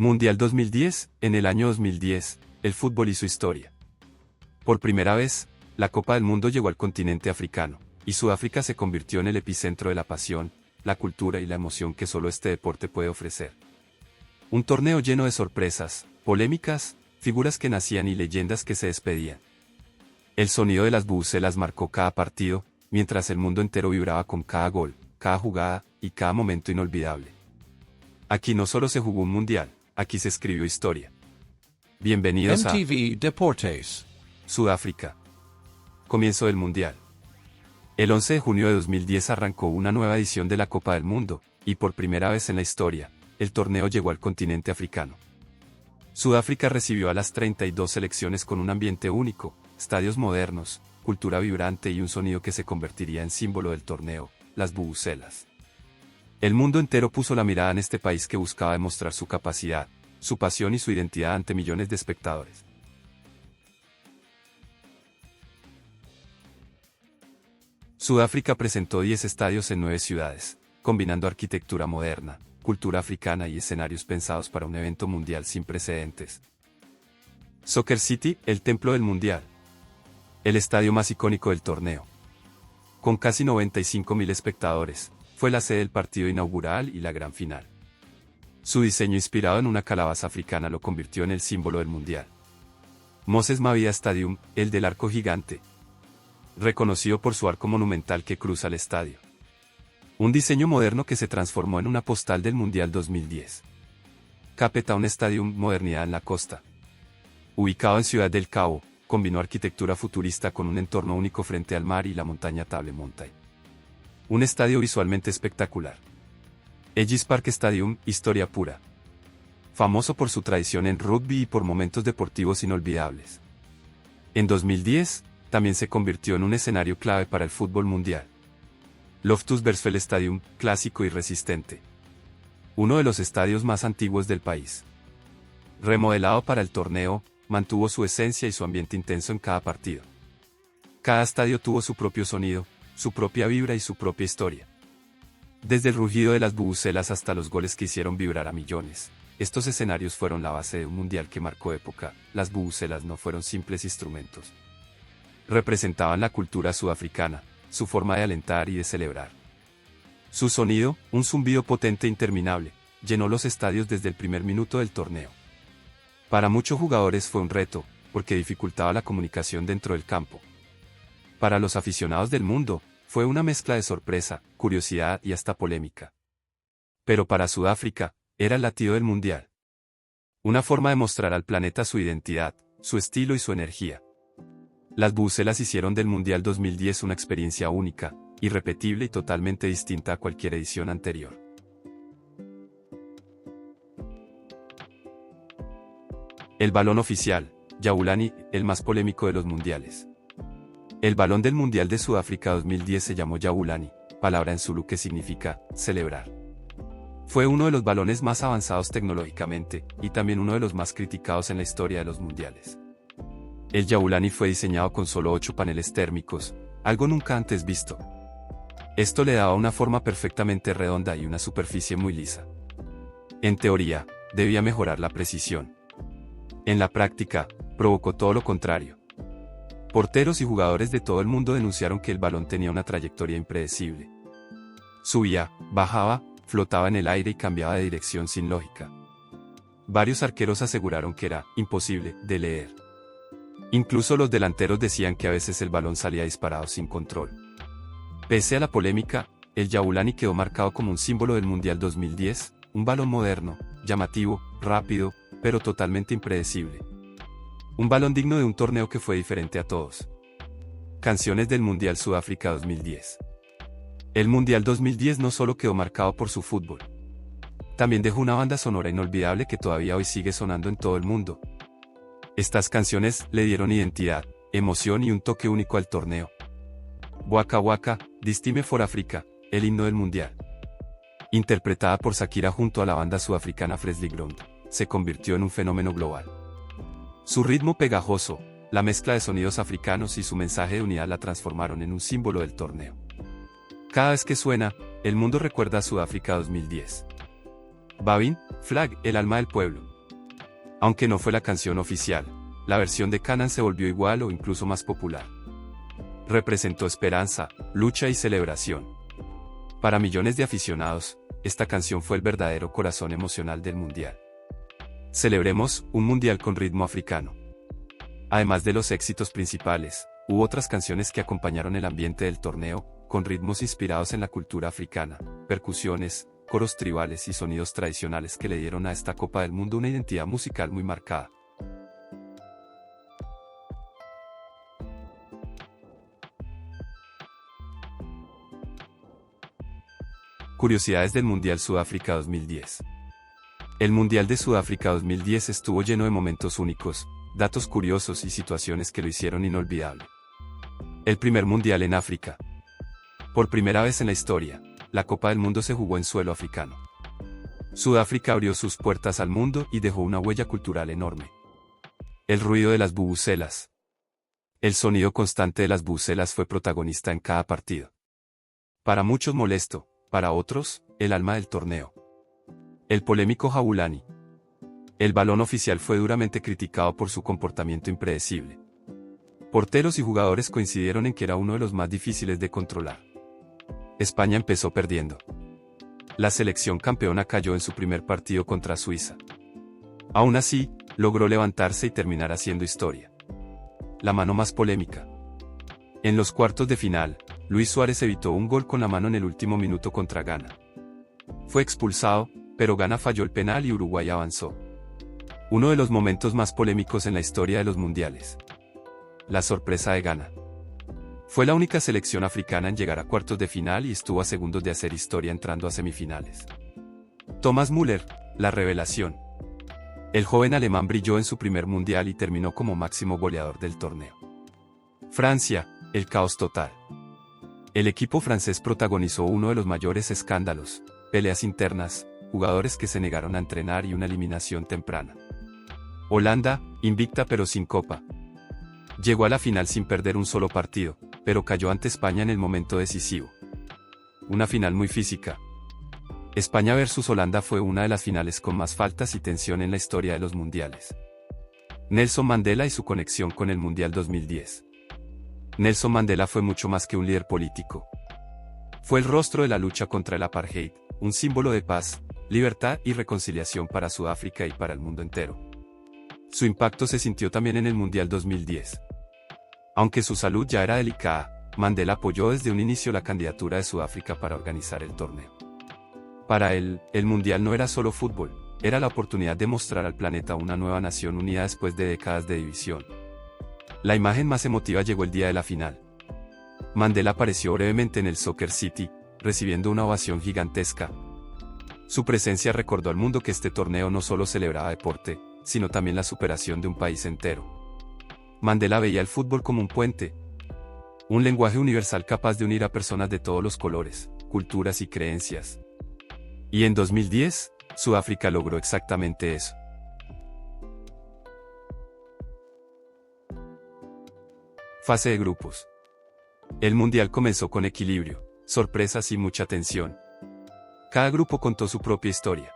Mundial 2010, en el año 2010, el fútbol y su historia. Por primera vez, la Copa del Mundo llegó al continente africano, y Sudáfrica se convirtió en el epicentro de la pasión, la cultura y la emoción que solo este deporte puede ofrecer. Un torneo lleno de sorpresas, polémicas, figuras que nacían y leyendas que se despedían. El sonido de las bubucelas marcó cada partido, mientras el mundo entero vibraba con cada gol, cada jugada y cada momento inolvidable. Aquí no solo se jugó un mundial, aquí se escribió historia. Bienvenidos a MTV Deportes. Sudáfrica. Comienzo del mundial. El 11 de junio de 2010 arrancó una nueva edición de la Copa del Mundo, y por primera vez en la historia, el torneo llegó al continente africano. Sudáfrica recibió a las 32 selecciones con un ambiente único, estadios modernos, cultura vibrante y un sonido que se convertiría en símbolo del torneo, las bubucelas. El mundo entero puso la mirada en este país que buscaba demostrar su capacidad, su pasión y su identidad ante millones de espectadores. Sudáfrica presentó 10 estadios en 9 ciudades, combinando arquitectura moderna, cultura africana y escenarios pensados para un evento mundial sin precedentes. Soccer City, el templo del mundial. El estadio más icónico del torneo. Con casi 95.000 espectadores, fue la sede del partido inaugural y la gran final. Su diseño inspirado en una calabaza africana lo convirtió en el símbolo del mundial. Moses Mabhida Stadium, el del arco gigante. Reconocido por su arco monumental que cruza el estadio. Un diseño moderno que se transformó en una postal del Mundial 2010. Cape Town Stadium, modernidad en la costa. Ubicado en Ciudad del Cabo, combinó arquitectura futurista con un entorno único frente al mar y la montaña Table Mountain. Un estadio visualmente espectacular. Ellis Park Stadium, historia pura. Famoso por su tradición en rugby y por momentos deportivos inolvidables. En 2010, también se convirtió en un escenario clave para el fútbol mundial. Loftus Versfeld Stadium, clásico y resistente. Uno de los estadios más antiguos del país. Remodelado para el torneo, mantuvo su esencia y su ambiente intenso en cada partido. Cada estadio tuvo su propio sonido, su propia vibra y su propia historia. Desde el rugido de las bubucelas hasta los goles que hicieron vibrar a millones, estos escenarios fueron la base de un mundial que marcó época. Las bubucelas no fueron simples instrumentos. Representaban la cultura sudafricana, su forma de alentar y de celebrar. Su sonido, un zumbido potente e interminable, llenó los estadios desde el primer minuto del torneo. Para muchos jugadores fue un reto, porque dificultaba la comunicación dentro del campo. Para los aficionados del mundo, fue una mezcla de sorpresa, curiosidad y hasta polémica. Pero para Sudáfrica, era el latido del mundial. Una forma de mostrar al planeta su identidad, su estilo y su energía. Las bubucelas hicieron del Mundial 2010 una experiencia única, irrepetible y totalmente distinta a cualquier edición anterior. El balón oficial, Jabulani, el más polémico de los mundiales. El balón del Mundial de Sudáfrica 2010 se llamó Jabulani, palabra en Zulu que significa celebrar. Fue uno de los balones más avanzados tecnológicamente, y también uno de los más criticados en la historia de los mundiales. El Jabulani fue diseñado con solo 8 paneles térmicos, algo nunca antes visto. Esto le daba una forma perfectamente redonda y una superficie muy lisa. En teoría, debía mejorar la precisión. En la práctica, provocó todo lo contrario. Porteros y jugadores de todo el mundo denunciaron que el balón tenía una trayectoria impredecible. Subía, bajaba, flotaba en el aire y cambiaba de dirección sin lógica. Varios arqueros aseguraron que era imposible de leer. Incluso los delanteros decían que a veces el balón salía disparado sin control. Pese a la polémica, el Jabulani quedó marcado como un símbolo del Mundial 2010, un balón moderno, llamativo, rápido, pero totalmente impredecible. Un balón digno de un torneo que fue diferente a todos. Canciones del Mundial Sudáfrica 2010. El Mundial 2010 no solo quedó marcado por su fútbol. También dejó una banda sonora inolvidable que todavía hoy sigue sonando en todo el mundo. Estas canciones le dieron identidad, emoción y un toque único al torneo. Waka Waka, This Time for Africa, el himno del mundial. Interpretada por Shakira junto a la banda sudafricana Freshly Ground, se convirtió en un fenómeno global. Su ritmo pegajoso, la mezcla de sonidos africanos y su mensaje de unidad la transformaron en un símbolo del torneo. Cada vez que suena, el mundo recuerda a Sudáfrica 2010. Babin, Flag, el alma del pueblo. Aunque no fue la canción oficial, la versión de Canaan se volvió igual o incluso más popular. Representó esperanza, lucha y celebración. Para millones de aficionados, esta canción fue el verdadero corazón emocional del Mundial. Celebremos un Mundial con ritmo africano. Además de los éxitos principales, hubo otras canciones que acompañaron el ambiente del torneo, con ritmos inspirados en la cultura africana, percusiones, coros tribales y sonidos tradicionales que le dieron a esta Copa del Mundo una identidad musical muy marcada. Curiosidades del Mundial Sudáfrica 2010. El Mundial de Sudáfrica 2010 estuvo lleno de momentos únicos, datos curiosos y situaciones que lo hicieron inolvidable. El primer Mundial en África. Por primera vez en la historia, la Copa del Mundo se jugó en suelo africano. Sudáfrica abrió sus puertas al mundo y dejó una huella cultural enorme. El ruido de las bubucelas. El sonido constante de las bubucelas fue protagonista en cada partido. Para muchos molesto, para otros, el alma del torneo. El polémico Jabulani. El balón oficial fue duramente criticado por su comportamiento impredecible. Porteros y jugadores coincidieron en que era uno de los más difíciles de controlar. España empezó perdiendo. La selección campeona cayó en su primer partido contra Suiza. Aún así, logró levantarse y terminar haciendo historia. La mano más polémica. En los cuartos de final, Luis Suárez evitó un gol con la mano en el último minuto contra Ghana. Fue expulsado, pero Ghana falló el penal y Uruguay avanzó. Uno de los momentos más polémicos en la historia de los mundiales. La sorpresa de Ghana. Fue la única selección africana en llegar a cuartos de final y estuvo a segundos de hacer historia entrando a semifinales. Thomas Müller, la revelación. El joven alemán brilló en su primer mundial y terminó como máximo goleador del torneo. Francia, el caos total. El equipo francés protagonizó uno de los mayores escándalos, peleas internas, jugadores que se negaron a entrenar y una eliminación temprana. Holanda, invicta pero sin copa. Llegó a la final sin perder un solo partido, pero cayó ante España en el momento decisivo. Una final muy física. España versus Holanda fue una de las finales con más faltas y tensión en la historia de los mundiales. Nelson Mandela y su conexión con el Mundial 2010. Nelson Mandela fue mucho más que un líder político. Fue el rostro de la lucha contra el apartheid, un símbolo de paz, libertad y reconciliación para Sudáfrica y para el mundo entero. Su impacto se sintió también en el Mundial 2010. Aunque su salud ya era delicada, Mandela apoyó desde un inicio la candidatura de Sudáfrica para organizar el torneo. Para él, el Mundial no era solo fútbol, era la oportunidad de mostrar al planeta una nueva nación unida después de décadas de división. La imagen más emotiva llegó el día de la final. Mandela apareció brevemente en el Soccer City, recibiendo una ovación gigantesca. Su presencia recordó al mundo que este torneo no solo celebraba deporte, sino también la superación de un país entero. Mandela veía el fútbol como un puente, un lenguaje universal capaz de unir a personas de todos los colores, culturas y creencias. Y en 2010, Sudáfrica logró exactamente eso. Fase de grupos. El Mundial comenzó con equilibrio, sorpresas y mucha tensión. Cada grupo contó su propia historia.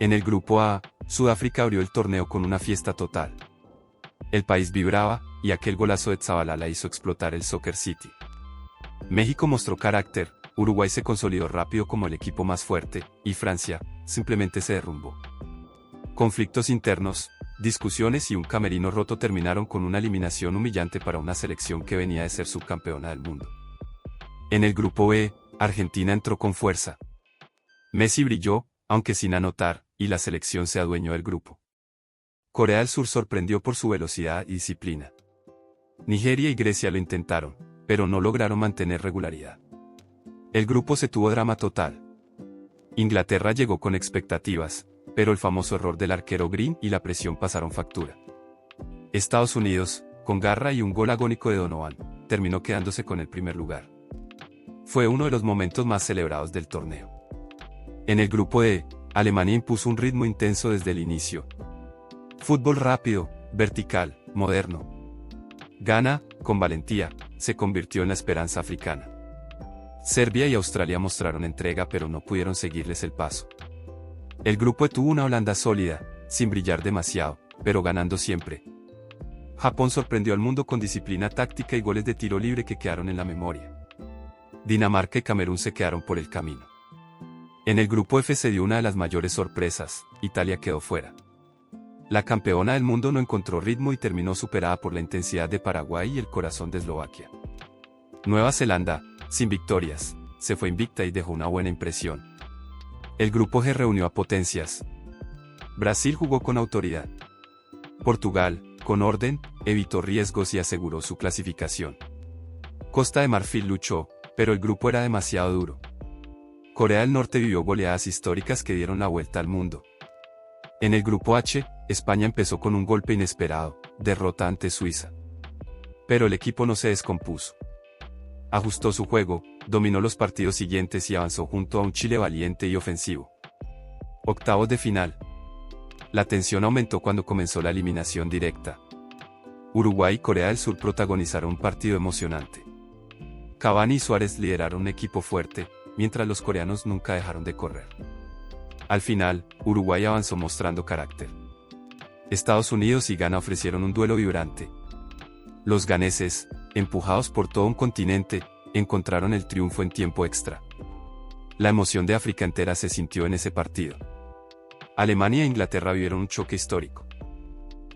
En el grupo A, Sudáfrica abrió el torneo con una fiesta total. El país vibraba, y aquel golazo de Tshabalala hizo explotar el Soccer City. México mostró carácter, Uruguay se consolidó rápido como el equipo más fuerte, y Francia, simplemente se derrumbó. Conflictos internos, discusiones y un camerino roto terminaron con una eliminación humillante para una selección que venía de ser subcampeona del mundo. En el grupo B, Argentina entró con fuerza. Messi brilló, aunque sin anotar, y la selección se adueñó del grupo. Corea del Sur sorprendió por su velocidad y disciplina. Nigeria y Grecia lo intentaron, pero no lograron mantener regularidad. El grupo se tuvo drama total. Inglaterra llegó con expectativas, pero el famoso error del arquero Green y la presión pasaron factura. Estados Unidos, con garra y un gol agónico de Donovan, terminó quedándose con el primer lugar. Fue uno de los momentos más celebrados del torneo. En el grupo D, Alemania impuso un ritmo intenso desde el inicio. Fútbol rápido, vertical, moderno. Ghana, con valentía, se convirtió en la esperanza africana. Serbia y Australia mostraron entrega pero no pudieron seguirles el paso. El grupo E tuvo una Holanda sólida, sin brillar demasiado, pero ganando siempre. Japón sorprendió al mundo con disciplina táctica y goles de tiro libre que quedaron en la memoria. Dinamarca y Camerún se quedaron por el camino. En el grupo F se dio una de las mayores sorpresas, Italia quedó fuera. La campeona del mundo no encontró ritmo y terminó superada por la intensidad de Paraguay y el corazón de Eslovaquia. Nueva Zelanda, sin victorias, se fue invicta y dejó una buena impresión. El grupo G reunió a potencias. Brasil jugó con autoridad. Portugal, con orden, evitó riesgos y aseguró su clasificación. Costa de Marfil luchó, pero el grupo era demasiado duro. Corea del Norte vivió goleadas históricas que dieron la vuelta al mundo. En el grupo H, España empezó con un golpe inesperado, derrota ante Suiza. Pero el equipo no se descompuso. Ajustó su juego, dominó los partidos siguientes y avanzó junto a un Chile valiente y ofensivo. Octavos de final. La tensión aumentó cuando comenzó la eliminación directa. Uruguay y Corea del Sur protagonizaron un partido emocionante. Cavani y Suárez lideraron un equipo fuerte, mientras los coreanos nunca dejaron de correr. Al final, Uruguay avanzó mostrando carácter. Estados Unidos y Ghana ofrecieron un duelo vibrante. Los ganeses, empujados por todo un continente, encontraron el triunfo en tiempo extra. La emoción de África entera se sintió en ese partido. Alemania e Inglaterra vivieron un choque histórico.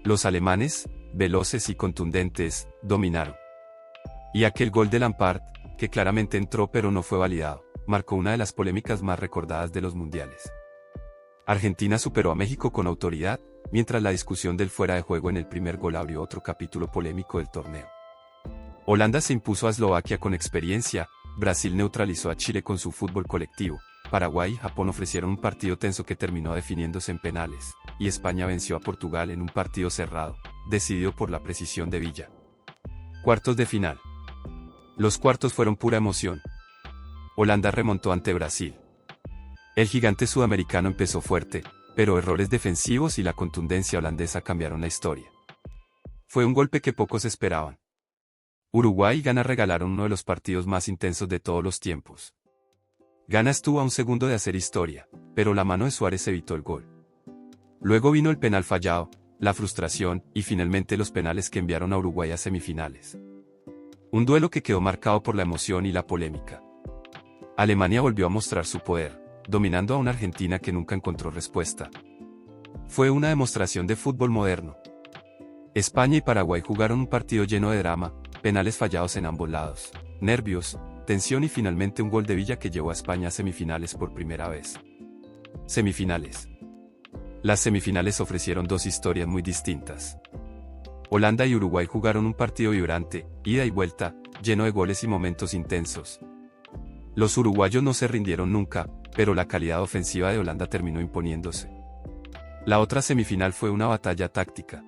Los alemanes, veloces y contundentes, dominaron. Y aquel gol de Lampard, que claramente entró pero no fue validado, marcó una de las polémicas más recordadas de los mundiales. Argentina superó a México con autoridad, mientras la discusión del fuera de juego en el primer gol abrió otro capítulo polémico del torneo. Holanda se impuso a Eslovaquia con experiencia, Brasil neutralizó a Chile con su fútbol colectivo, Paraguay y Japón ofrecieron un partido tenso que terminó definiéndose en penales, y España venció a Portugal en un partido cerrado, decidido por la precisión de Villa. Cuartos de final. Los cuartos fueron pura emoción. Holanda remontó ante Brasil. El gigante sudamericano empezó fuerte, pero errores defensivos y la contundencia holandesa cambiaron la historia. Fue un golpe que pocos esperaban. Uruguay y Ghana regalaron uno de los partidos más intensos de todos los tiempos. Ghana estuvo a un segundo de hacer historia, pero la mano de Suárez evitó el gol. Luego vino el penal fallado, la frustración y finalmente los penales que enviaron a Uruguay a semifinales. Un duelo que quedó marcado por la emoción y la polémica. Alemania volvió a mostrar su poder, dominando a una Argentina que nunca encontró respuesta. Fue una demostración de fútbol moderno. España y Paraguay jugaron un partido lleno de drama, penales fallados en ambos lados, nervios, tensión y finalmente un gol de Villa que llevó a España a semifinales por primera vez. Semifinales. Las semifinales ofrecieron dos historias muy distintas. Holanda y Uruguay jugaron un partido vibrante, ida y vuelta, lleno de goles y momentos intensos. Los uruguayos no se rindieron nunca, pero la calidad ofensiva de Holanda terminó imponiéndose. La otra semifinal fue una batalla táctica.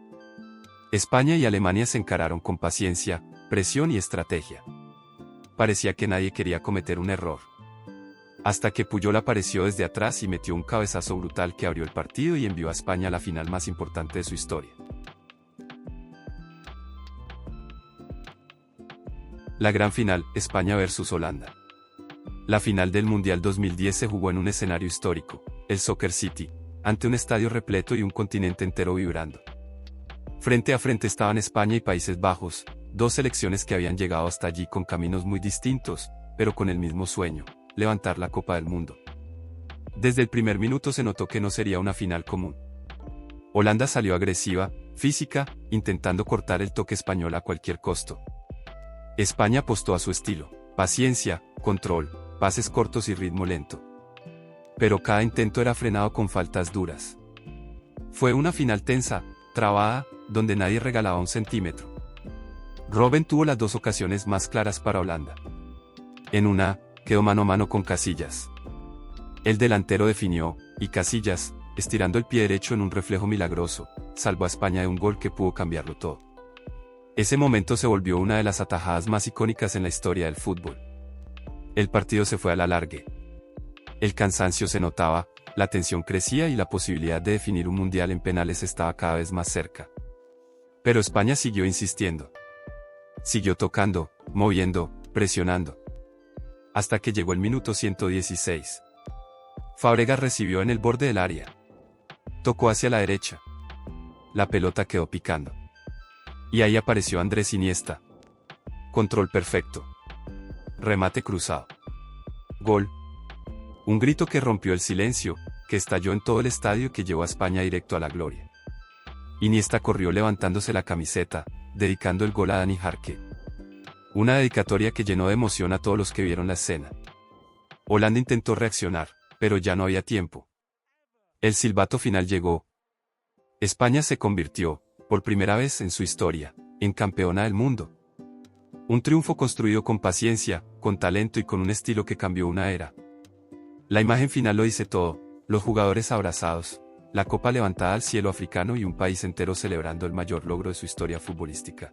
España y Alemania se encararon con paciencia, presión y estrategia. Parecía que nadie quería cometer un error. Hasta que Puyol apareció desde atrás y metió un cabezazo brutal que abrió el partido y envió a España a la final más importante de su historia. La gran final, España versus Holanda. La final del Mundial 2010 se jugó en un escenario histórico, el Soccer City, ante un estadio repleto y un continente entero vibrando. Frente a frente estaban España y Países Bajos, dos selecciones que habían llegado hasta allí con caminos muy distintos, pero con el mismo sueño, levantar la Copa del Mundo. Desde el primer minuto se notó que no sería una final común. Holanda salió agresiva, física, intentando cortar el toque español a cualquier costo. España apostó a su estilo, paciencia, control, pases cortos y ritmo lento. Pero cada intento era frenado con faltas duras. Fue una final tensa, trabada, donde nadie regalaba un centímetro. Robben tuvo las dos ocasiones más claras para Holanda. En una, quedó mano a mano con Casillas. El delantero definió, y Casillas, estirando el pie derecho en un reflejo milagroso, salvó a España de un gol que pudo cambiarlo todo. Ese momento se volvió una de las atajadas más icónicas en la historia del fútbol. El partido se fue a la largue. El cansancio se notaba, la tensión crecía y la posibilidad de definir un mundial en penales estaba cada vez más cerca. Pero España siguió insistiendo. Siguió tocando, moviendo, presionando. Hasta que llegó el minuto 116. Fábregas recibió en el borde del área. Tocó hacia la derecha. La pelota quedó picando. Y ahí apareció Andrés Iniesta. Control perfecto. Remate cruzado. Gol. Un grito que rompió el silencio, que estalló en todo el estadio y que llevó a España directo a la gloria. Iniesta corrió levantándose la camiseta, dedicando el gol a Dani Jarque. Una dedicatoria que llenó de emoción a todos los que vieron la escena. Holanda intentó reaccionar, pero ya no había tiempo. El silbato final llegó. España se convirtió, por primera vez en su historia, en campeona del mundo. Un triunfo construido con paciencia, con talento y con un estilo que cambió una era. La imagen final lo dice todo, los jugadores abrazados, la copa levantada al cielo africano y un país entero celebrando el mayor logro de su historia futbolística.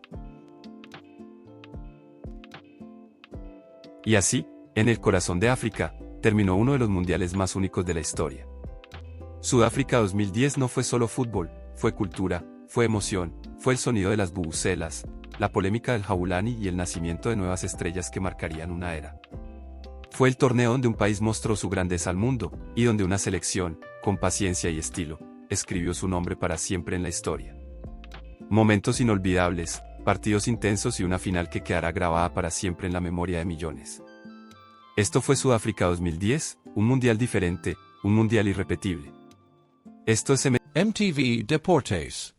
Y así, en el corazón de África, terminó uno de los mundiales más únicos de la historia. Sudáfrica 2010 no fue solo fútbol, fue cultura, fue emoción, fue el sonido de las bubucelas, la polémica del Jabulani y el nacimiento de nuevas estrellas que marcarían una era. Fue el torneo donde un país mostró su grandeza al mundo, y donde una selección, con paciencia y estilo, escribió su nombre para siempre en la historia. Momentos inolvidables, partidos intensos y una final que quedará grabada para siempre en la memoria de millones. Esto fue Sudáfrica 2010, un mundial diferente, un mundial irrepetible. Esto es MTV Deportes.